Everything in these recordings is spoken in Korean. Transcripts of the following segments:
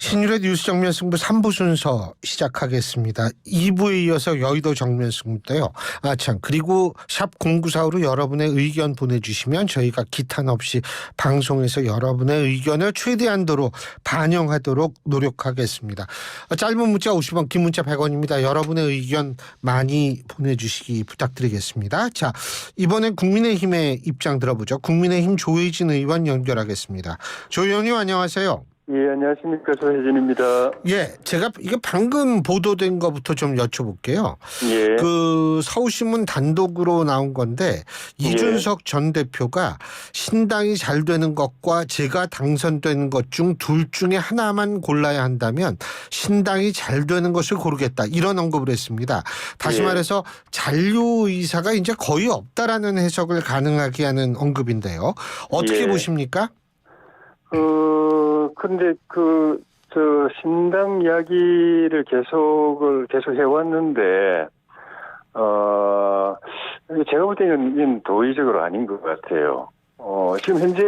신율의 뉴스 정면 승부 3부 순서 시작하겠습니다. 2부에 이어서 여의도 정면 승부인데요. 그리고 샵 0945로 여러분의 의견 보내주시면 저희가 기탄 없이 방송에서 여러분의 의견을 최대한도로 반영하도록 노력하겠습니다. 짧은 문자 50원, 긴 문자 100원입니다. 여러분의 의견 많이 보내주시기 부탁드리겠습니다. 자, 이번엔 국민의힘의 입장 들어보죠. 국민의힘 조혜진 의원 연결하겠습니다. 조 의원님 안녕하세요. 예, 안녕하십니까. 조혜진입니다. 예, 제가 이게 방금 보도된 것부터 좀 여쭤볼게요. 예. 그 서울신문 단독으로 나온 건데 이준석 전 대표가 신당이 잘 되는 것과 제가 당선되는 것 중 둘 중에 하나만 골라야 한다면 신당이 잘 되는 것을 고르겠다. 이런 언급을 했습니다. 다시 말해서 잔류 의사가 이제 거의 없다라는 해석을 가능하게 하는 언급인데요. 어떻게 보십니까? 근데 신당 이야기를 계속 해왔는데, 제가 볼 때는 이건 도의적으로 아닌 것 같아요. 지금 현재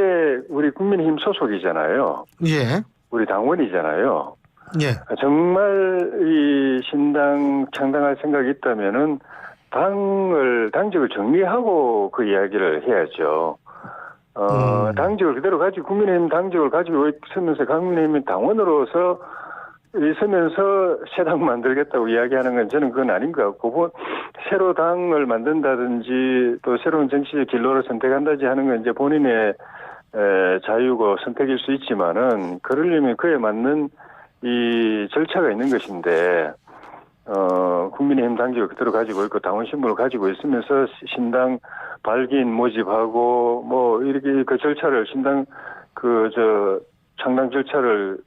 우리 국민의힘 소속이잖아요. 예. 우리 당원이잖아요. 예. 정말 이 신당 창당할 생각이 있다면은 당직을 정리하고 그 이야기를 해야죠. 당직을 그대로 가지고 국민의힘 당직을 가지고 있으면서 국민의힘 당원으로서 있으면서 새 당 만들겠다고 이야기하는 건 저는 그건 아닌 것 같고, 새로 당을 만든다든지 또 새로운 정치적 진로를 선택한다든지 하는 건 이제 본인의 자유고 선택일 수 있지만은 그러려면 그에 맞는 이 절차가 있는 것인데, 국민의힘 당직을 그대로 가지고 있고 당원 신분을 가지고 있으면서 신당 발기인 모집하고 뭐 이렇게 그 절차를 신당 창당 절차를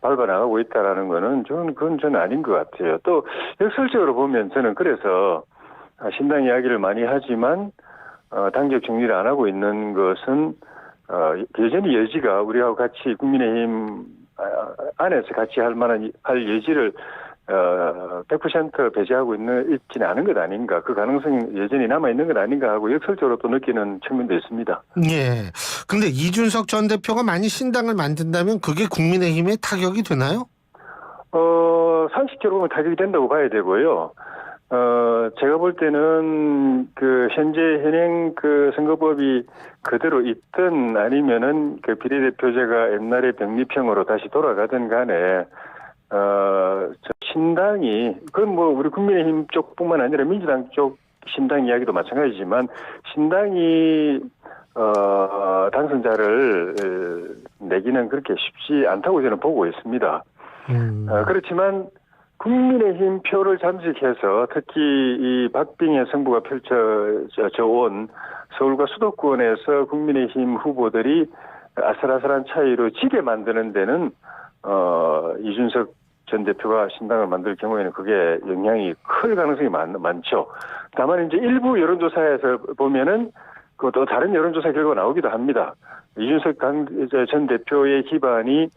밟아 나가고 있다라는 거는 그건 아닌 것 같아요. 또 역설적으로 보면 저는 그래서 신당 이야기를 많이 하지만 당적 정리를 안 하고 있는 것은 여전히 여지가 우리하고 같이 국민의힘 안에서 같이 할 여지를 100% 배제하고 있지는 않은 것 아닌가, 그 가능성이 여전히 남아있는 것 아닌가 하고 역설적으로 또 느끼는 측면도 있습니다. 예. 근데 이준석 전 대표가 만약 신당을 만든다면 그게 국민의힘에 타격이 되나요? 상식적으로 보면 타격이 된다고 봐야 되고요. 제가 볼 때는 현재 현행 선거법이 그대로 있든 아니면은 비례대표제가 옛날의 병립형으로 다시 돌아가든 간에 신당이, 그건 뭐 우리 국민의힘 쪽뿐만 아니라 민주당 쪽 신당 이야기도 마찬가지지만, 신당이 당선자를 내기는 그렇게 쉽지 않다고 저는 보고 있습니다. 그렇지만 국민의힘 표를 잠식해서 특히 이 박빙의 승부가 펼쳐져 온 서울과 수도권에서 국민의힘 후보들이 아슬아슬한 차이로 지게 만드는 데는 이준석 전 대표가 신당을 만들 경우에는 그게 영향이 클 가능성이 많죠. 다만 이제 일부 여론조사에서 보면은 또 다른 여론조사 결과가 나오기도 합니다. 이준석 전 대표의 기반이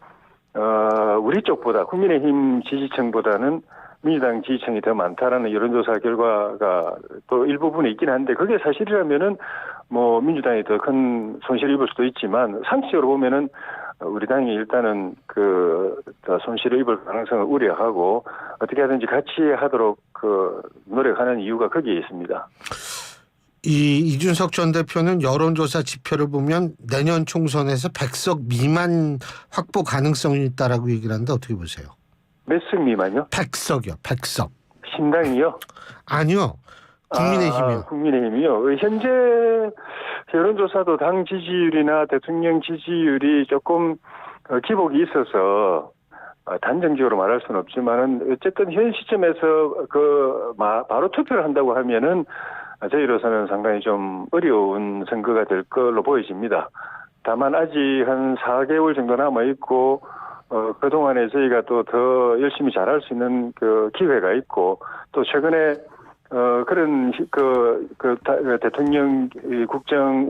우리 쪽보다 국민의힘 지지층보다는 민주당 지지층이 더 많다라는 여론조사 결과가 또 일부분에 있긴 한데, 그게 사실이라면은 뭐 민주당이 더 큰 손실을 입을 수도 있지만, 상식적으로 보면은 우리 당이 일단은 손실을 입을 가능성을 우려하고 어떻게 하든지 같이 하도록 노력하는 이유가 거기에 있습니다. 이준석 전 대표는 여론조사 지표를 보면 내년 총선에서 100석 미만 확보 가능성이 있다라고 얘기를 하는데 어떻게 보세요? 몇 석 미만요? 100석이요. 100석. 신당이요? 아니요. 국민의힘이요. 국민의힘이요. 현재 여론조사도 당 지지율이나 대통령 지지율이 조금 기복이 있어서 단정적으로 말할 수는 없지만은 어쨌든 현 시점에서 바로 투표를 한다고 하면은 저희로서는 상당히 좀 어려운 선거가 될 걸로 보여집니다. 다만 아직 한 4개월 정도 남아 있고 그동안에 저희가 또 더 열심히 잘할 수 있는 기회가 있고, 또 최근에 그런 대통령 국정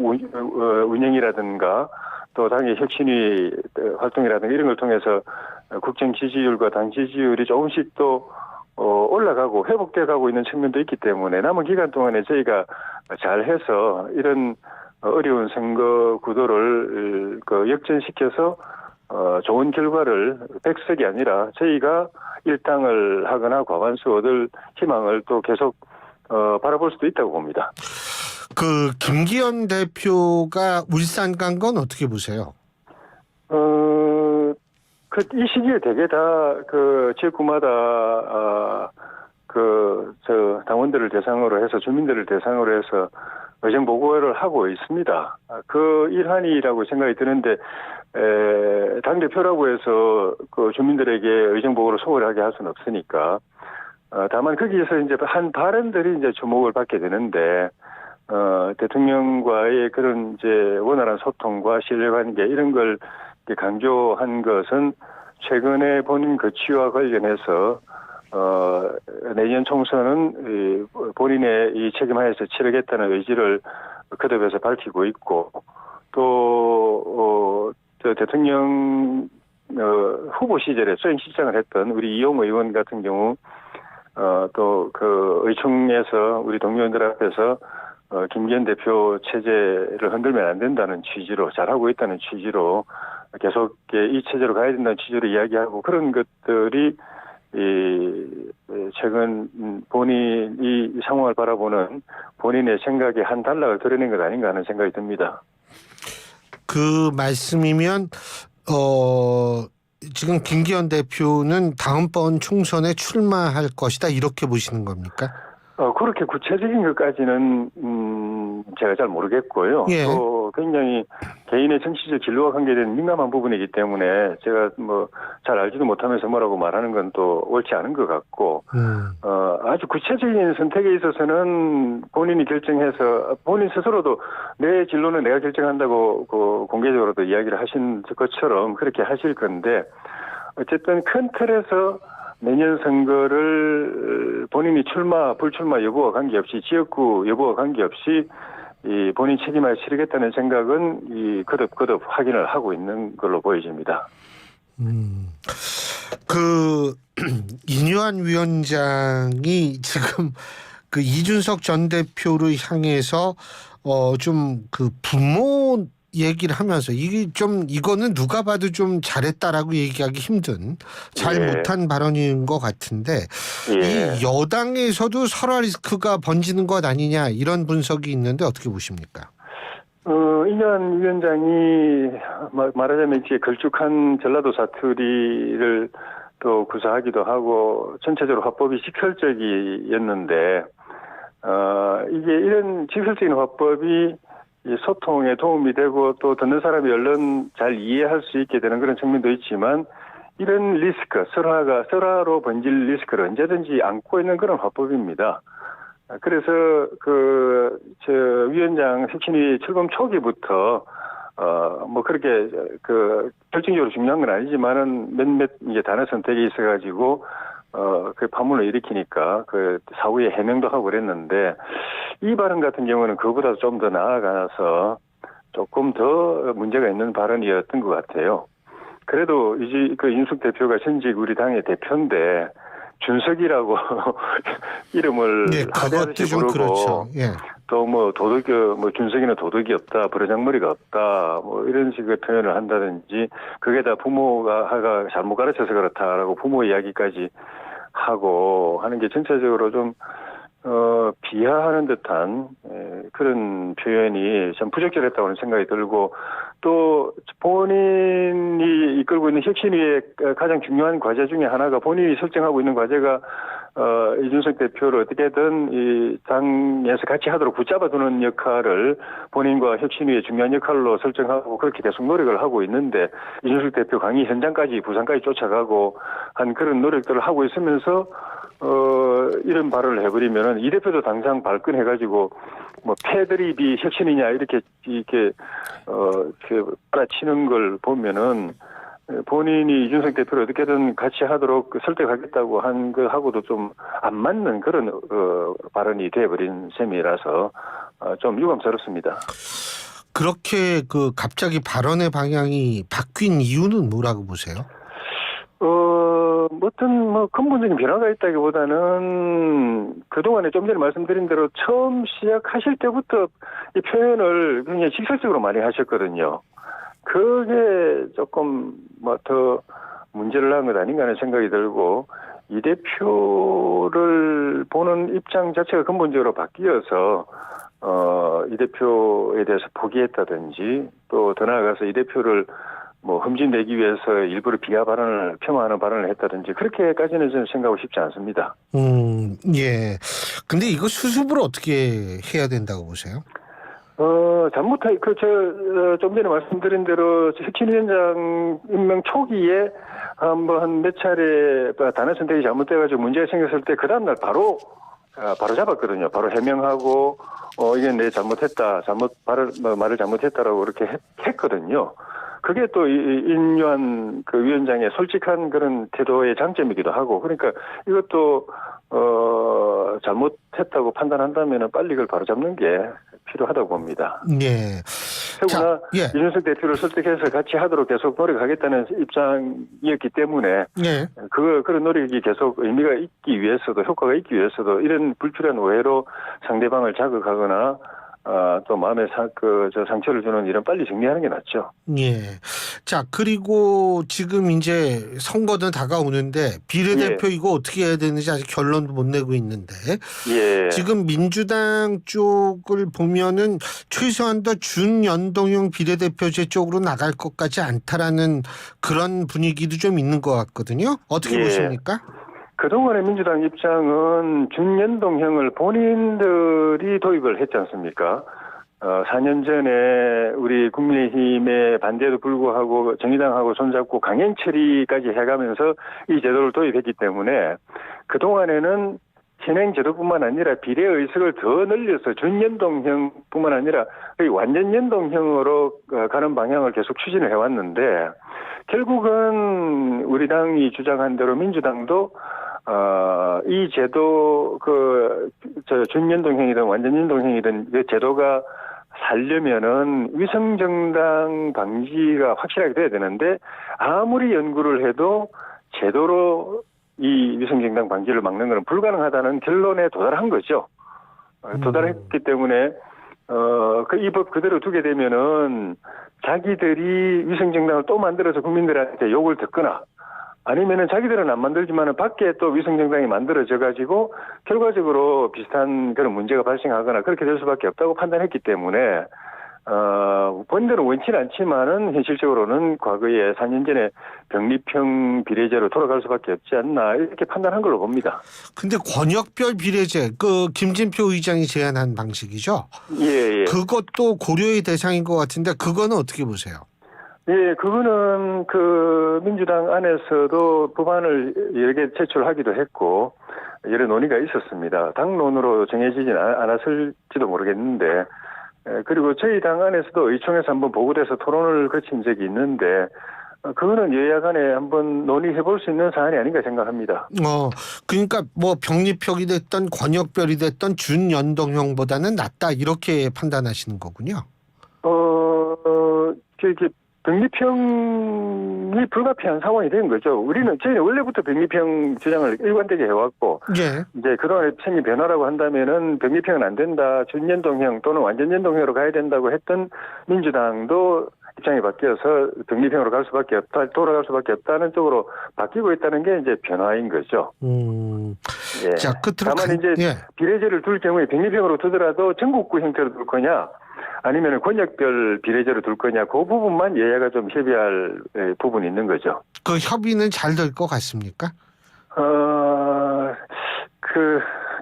운영이라든가 또 당의 혁신위 활동이라든가 이런 걸 통해서 국정 지지율과 당 지지율이 조금씩 또 올라가고 회복돼 가고 있는 측면도 있기 때문에 남은 기간 동안에 저희가 잘해서 이런 어려운 선거 구도를 역전시켜서 좋은 결과를 백석이 아니라 저희가 일당을 하거나 과반수 얻을 희망을 또 계속 바라볼 수도 있다고 봅니다. 그 김기현 대표가 울산 간 건 어떻게 보세요? 이 시기에 되게 다 그 지역구마다 당원들을 대상으로 해서 주민들을 대상으로 해서 의정 보고를 하고 있습니다. 그 일환이라고 생각이 드는데 당 대표라고 해서 그 주민들에게 의정 보고를 소홀하게 할 수는 없으니까 다만 거기에서 이제 한 발언들이 이제 주목을 받게 되는데 대통령과의 그런 이제 원활한 소통과 신뢰관계 이런 걸 강조한 것은 최근에 본인 거취와 관련해서 내년 총선은 본인의 이 책임하에서 치르겠다는 의지를 거듭해서 밝히고 있고 또 대통령 후보 시절에 수행실장을 했던 우리 이용 의원 같은 경우 또 그 의총에서 우리 동료들 앞에서 김기현 대표 체제를 흔들면 안 된다는 취지로 잘하고 있다는 취지로 계속 이 체제로 가야 된다는 취지로 이야기하고 그런 것들이 최근 본인이 이 상황을 바라보는 본인의 생각의 한 단락을 드러낸 것 아닌가 하는 생각이 듭니다. 그 말씀이면 지금 김기현 대표는 다음번 총선에 출마할 것이다 이렇게 보시는 겁니까? 그렇게 구체적인 것까지는 제가 잘 모르겠고요. 예. 또 굉장히 개인의 정치적 진로와 관계된 민감한 부분이기 때문에 제가 뭐 잘 알지도 못하면서 뭐라고 말하는 건 또 옳지 않은 것 같고 아주 구체적인 선택에 있어서는 본인이 결정해서 본인 스스로도 내 진로는 내가 결정한다고 공개적으로도 이야기를 하신 것처럼 그렇게 하실 건데 어쨌든 큰 틀에서 내년 선거를 본인이 출마, 불출마 여부와 관계없이 지역구 여부와 관계없이 이 본인 책임을 치르겠다는 생각은 이 거듭 확인을 하고 있는 걸로 보여집니다. 그 인유한 위원장이 지금 그 이준석 전 대표를 향해서 좀 그 부모 얘기를 하면서 이거는 누가 봐도 좀 잘했다라고 얘기하기 힘든 잘 예. 못한 발언인 것 같은데 예. 이 여당에서도 설화 리스크가 번지는 것 아니냐 이런 분석이 있는데 어떻게 보십니까? 인유한 위원장이 말하자면 이제 걸쭉한 전라도 사투리를 또 구사하기도 하고 전체적으로 화법이 직설적이었는데 이게 이런 직설적인 화법이 이 소통에 도움이 되고 또 듣는 사람이 얼른 잘 이해할 수 있게 되는 그런 측면도 있지만 이런 리스크, 설화로 번질 리스크를 언제든지 안고 있는 그런 화법입니다. 그래서 위원장 혁신위 출범 초기부터 뭐 그렇게 결정적으로 중요한 건 아니지만은 몇몇 이제 단어 선택이 있어가지고 그 파문을 일으키니까 사후에 해명도 하고 그랬는데 이 발언 같은 경우는 그보다 좀 더 나아가서 조금 더 문제가 있는 발언이었던 것 같아요. 그래도 이제 윤석 대표가 전직 우리 당의 대표인데 준석이라고 이름을 그것도 좀 그렇죠. 예. 또 준석이는 도덕이 없다, 버르장머리가 없다, 뭐 이런 식의 표현을 한다든지 그게 다 부모가 잘못 가르쳐서 그렇다라고 부모 이야기까지 하고 하는 게 전체적으로 좀 비하하는 듯한 그런 표현이 참 부적절했다고 하는 생각이 들고 또 본인이 이끌고 있는 혁신위의 가장 중요한 과제 중에 하나가 본인이 설정하고 있는 과제가 이준석 대표를 어떻게든 이 당에서 같이 하도록 붙잡아두는 역할을 본인과 혁신위의 중요한 역할로 설정하고 그렇게 계속 노력을 하고 있는데 이준석 대표 강의 현장까지 부산까지 쫓아가고 한 그런 노력들을 하고 있으면서 이런 발언을 해버리면은 이 대표도 당장 발끈해가지고 뭐 패드립이 혁신이냐 이렇게 빨아치는 걸 보면은 본인이 이준석 대표를 어떻게든 같이 하도록 설득하겠다고 한 거하고도 좀 안 맞는 그런 발언이 돼버린 셈이라서 좀 유감스럽습니다. 그렇게 갑자기 발언의 방향이 바뀐 이유는 뭐라고 보세요? 어떤 근본적인 변화가 있다기보다는 그동안에 좀 전에 말씀드린 대로 처음 시작하실 때부터 이 표현을 굉장히 직설적으로 많이 하셨거든요. 그게 조금 뭐 더 문제를 낳은 것 아닌가 하는 생각이 들고, 이 대표를 보는 입장 자체가 근본적으로 바뀌어서 이 대표에 대해서 포기했다든지, 또 더 나아가서 이 대표를 뭐 흠집내기 위해서 일부러 비하 발언을 폄하하는 발언을 했다든지, 그렇게까지는 저는 생각하고 싶지 않습니다. 예. 근데 이거 수습을 어떻게 해야 된다고 보세요? 좀 전에 말씀드린 대로 혁신위원장 임명 초기에 한번 몇 차례 단어 선택이 잘못돼가지고 문제가 생겼을 때 그 다음날 바로 잡았거든요. 바로 해명하고, 이게 내 잘못했다, 말을 잘못했다라고 그렇게 했거든요. 그게 또 인류한 그 위원장의 솔직한 그런 태도의 장점이기도 하고, 그러니까 이것도 잘못했다고 판단한다면 빨리 그걸 바로 잡는 게 필요하다고 봅니다. 예. 더구나 예. 이준석 대표를 설득해서 같이 하도록 계속 노력하겠다는 입장이었기 때문에, 예. 그런 노력이 계속 의미가 있기 위해서도, 효과가 있기 위해서도 이런 불필요한 오해로 상대방을 자극하거나 또 마음에 상처를 주는 일은 빨리 정리하는 게 낫죠. 예. 자, 그리고 지금 이제 선거도 다가오는데 비례대표 이거 어떻게 해야 되는지 아직 결론도 못 내고 있는데, 예. 지금 민주당 쪽을 보면은 최소한 더 준연동형 비례대표제 쪽으로 나갈 것 같지 않다라는 그런 분위기도 좀 있는 것 같거든요. 어떻게 예. 보십니까? 그동안의 민주당 입장은 준연동형을 본인들이 도입을 했지 않습니까? 4년 전에 우리 국민의힘의 반대에도 불구하고 정의당하고 손잡고 강행 처리까지 해가면서 이 제도를 도입했기 때문에, 그동안에는 현행 제도뿐만 아니라 비례 의석을 더 늘려서 준연동형뿐만 아니라 완전 연동형으로 가는 방향을 계속 추진을 해왔는데, 결국은 우리 당이 주장한 대로 민주당도 이 제도 준연동형이든 완전 연동형이든 그 제도가 살려면은 위성정당 방지가 확실하게 돼야 되는데, 아무리 연구를 해도 제도로 이 위성정당 방지를 막는 것은 불가능하다는 결론에 도달한 거죠. 도달했기 때문에 이 법 그대로 두게 되면은 자기들이 위성정당을 또 만들어서 국민들한테 욕을 듣거나, 아니면은 자기들은 안 만들지만은 밖에 또 위성정당이 만들어져 가지고 결과적으로 비슷한 그런 문제가 발생하거나 그렇게 될 수밖에 없다고 판단했기 때문에, 본인들은 원치는 않지만은 현실적으로는 과거에 4년 전에 병립형 비례제로 돌아갈 수밖에 없지 않나, 이렇게 판단한 걸로 봅니다. 근데 권역별 비례제, 김진표 의장이 제안한 방식이죠. 예. 그것도 고려의 대상인 것 같은데 그거는 어떻게 보세요? 예, 그거는 민주당 안에서도 법안을 여러 개 제출하기도 했고 여러 논의가 있었습니다. 당론으로 정해지진 않았을지도 모르겠는데, 그리고 저희 당 안에서도 의총에서 한번 보고돼서 토론을 거친 적이 있는데, 그거는 여야 간에 한번 논의해 볼 수 있는 사안이 아닌가 생각합니다. 그러니까 뭐 병립형이 됐던 권역별이 됐던 준연동형보다는 낫다, 이렇게 판단하시는 거군요. 병립형이 불가피한 상황이 된 거죠. 저희는 원래부터 병립형 주장을 일관되게 해왔고, 예. 이제 그동안에 생긴 변화라고 한다면은 병립형은 안 된다, 준연동형 또는 완전 연동형으로 가야 된다고 했던 민주당도 입장이 바뀌어서 병립형으로 돌아갈 수밖에 없다는 쪽으로 바뀌고 있다는 게 이제 변화인 거죠. 예. 자, 끝으로 다만 이제 비례제를 둘 경우에 병립형으로 두더라도 전국구 형태로 둘 거냐, 아니면 권역별 비례제로 둘 거냐, 그 부분만 여야가 좀 협의할 부분이 있는 거죠. 그 협의는 잘 될 것 같습니까?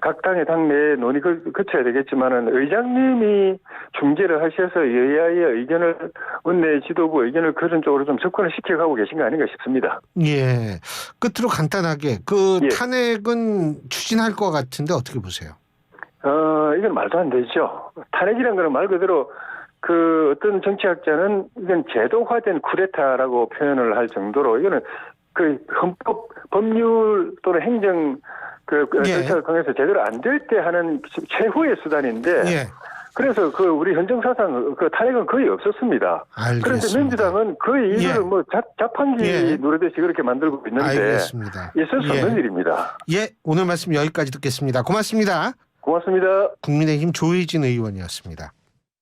각 당의 당내에 논의 거쳐야 되겠지만은, 의장님이 중재를 하셔서 여야의 의견을, 원내 지도부 의견을 그런 쪽으로 좀 접근을 시켜가고 계신 거 아닌가 싶습니다. 예. 끝으로 간단하게 탄핵은 추진할 것 같은데 어떻게 보세요? 이건 말도 안 되죠. 탄핵이란 거는 말 그대로 어떤 정치학자는 이건 제도화된 쿠데타라고 표현을 할 정도로, 이거는 헌법, 법률 또는 행정 절차를 통해서 제대로 안 될 때 하는 최후의 수단인데, 그래서 우리 헌정사상 탄핵은 거의 없었습니다. 알겠습니다. 그런데 민주당은 거의 이거를 자판기 누르듯이 그렇게 만들고 있는데, 알겠습니다. 있을 수 없는 일입니다. 예, 오늘 말씀 여기까지 듣겠습니다. 고맙습니다. 고맙습니다. 국민의힘 조혜진 의원이었습니다.